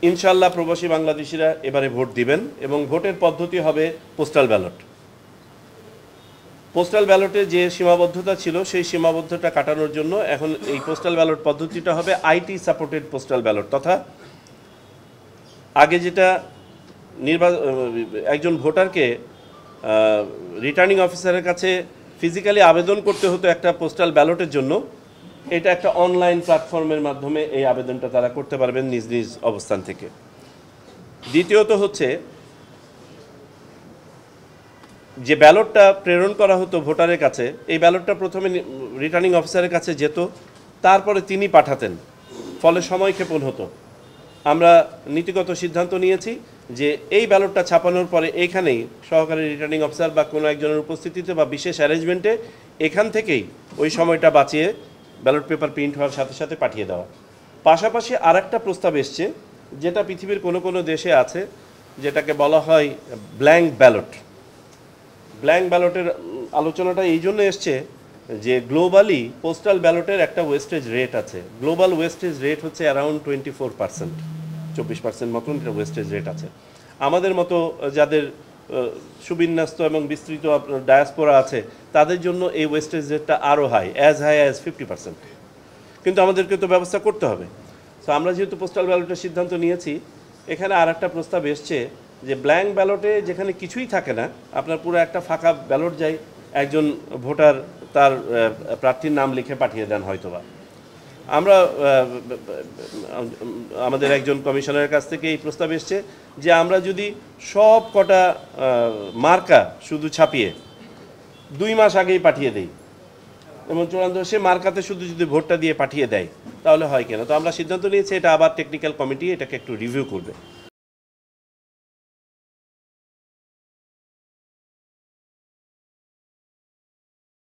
ইনশাআল্লাহ প্রবাসী বাংলাদেশিরা এবারে ভোট দিবেন এবং ভোটের পদ্ধতি হবে পোস্টাল ব্যালট। পোস্টাল ব্যালটে যে সীমাবদ্ধতা ছিল সেই সীমাবদ্ধতা কাটানোর জন্য এখন এই পোস্টাল ব্যালট পদ্ধতিটা হবে আইটি সাপোর্টেড পোস্টাল ব্যালট, তথা আগে যেটা একজন ভোটারকে রিটার্নিং অফিসারের কাছে ফিজিক্যালি আবেদন করতে হতো একটা পোস্টাল ব্যালটের জন্য, এটা একটা অনলাইন প্ল্যাটফর্মের মাধ্যমে এই আবেদনটা তারা করতে পারবেন নিজ নিজ অবস্থান থেকে। দ্বিতীয়ত হচ্ছে যে ব্যালটটা প্রেরণ করা হতো ভোটারের কাছে, এই ব্যালটটা প্রথমে রিটার্নিং অফিসারের কাছে যেত, তারপরে তিনি পাঠাতেন, ফলে সময় ক্ষেপণ হতো। আমরা নীতিগত সিদ্ধান্ত নিয়েছি যে এই ব্যালটটা ছাপানোর পরে এইখানেই সহকারী রিটার্নিং অফিসার বা কোনো একজনের উপস্থিতিতে বা বিশেষ অ্যারেঞ্জমেন্টে এখান থেকেই ওই সময়টা বাঁচিয়ে ব্যালট পেপার প্রিন্ট হওয়ার সাথে সাথে পাঠিয়ে দেওয়া। পাশাপাশি আরেকটা প্রস্তাব এসছে, যেটা পৃথিবীর কোনো কোনো দেশে আছে, যেটাকে বলা হয় ব্ল্যাঙ্ক ব্যালট। ব্ল্যাঙ্ক ব্যালটের আলোচনাটা এই জন্য এসছে যে গ্লোবালি পোস্টাল ব্যালটের একটা ওয়েস্টেজ রেট আছে। গ্লোবাল ওয়েস্টেজ রেট হচ্ছে অ্যারাউন্ড 24%, 24% মতন এটা ওয়েস্টেজ রেট আছে। আমাদের মতো যাদের সুবিন্যস্ত এবং বিস্তৃত ডায়াসপোরা আছে তাদের জন্য এই ওয়েস্টেজ রেটটা আরও হাই অ্যাজ 50%। কিন্তু আমাদেরকে তো ব্যবস্থা করতে হবে। তো আমরা যেহেতু পোস্টাল ব্যালটের সিদ্ধান্ত নিয়েছি, এখানে আর একটা প্রস্তাব এসছে যে ব্ল্যাঙ্ক ব্যালটে যেখানে কিছুই থাকে না, আপনার পুরো একটা ফাঁকা ব্যালট যায়, একজন ভোটার তার প্রার্থীর নাম লিখে পাঠিয়ে দেন হয়তোবা। আমরা আমাদের একজন কমিশনারের কাছ থেকে এই প্রস্তাব এসছে যে আমরা যদি সব কটা মার্কা শুধু ছাপিয়ে 2 মাস আগেই পাঠিয়ে দেই এবং চূড়ান্ত সে মার্কাতে শুধু যদি ভোটটা দিয়ে পাঠিয়ে দেয় তাহলে হয় কেন। তো আমরা সিদ্ধান্ত নিয়েছি এটা আবার টেকনিক্যাল কমিটি এটাকে একটু রিভিউ করবে।